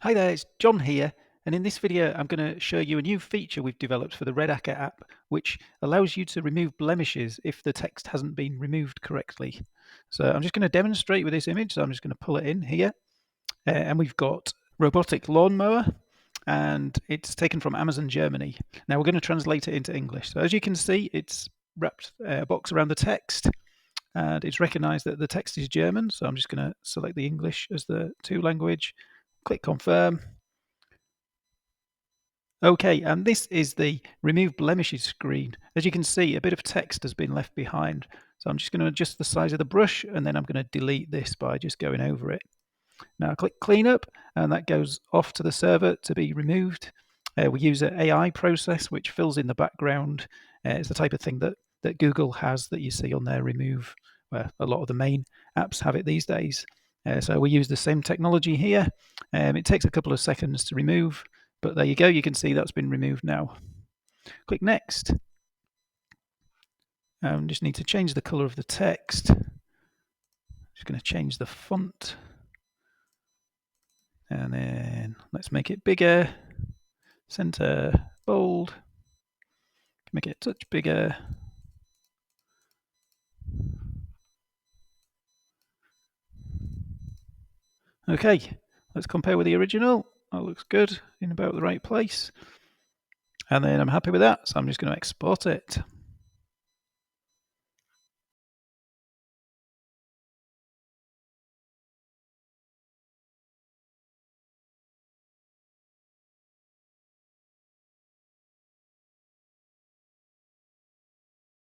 Hi there, it's John here, and in this video I'm going to show you a new feature we've developed for the redaka app, which allows you to remove blemishes if the text hasn't been removed correctly. So I'm just going to demonstrate with this image, so I'm just going to pull it in here, and we've got robotic lawnmower, and it's taken from Amazon Germany. Now we're going to translate it into English. So as you can see, it's wrapped a box around the text, and it's recognized that the text is German, so I'm just going to select the English as the to language, click confirm. Okay, and this is the remove blemishes screen. As you can see, a bit of text has been left behind. So I'm just going to adjust the size of the brush, and then I'm going to delete this by just going over it. Now click cleanup, and that goes off to the server to be removed. We use an AI process which fills in the background. It's the type of thing that Google has that you see on their remove, where a lot of the main apps have it these days. So we use the same technology here. It takes a couple of seconds to remove, but there you go. You can see that's been removed now. Click next. Just need to change the color of the text. Just going to change the font. And then let's make it bigger. Center, bold. Make it a touch bigger. Okay, let's compare with the original. That looks good, in about the right place. And then I'm happy with that, so I'm just going to export it.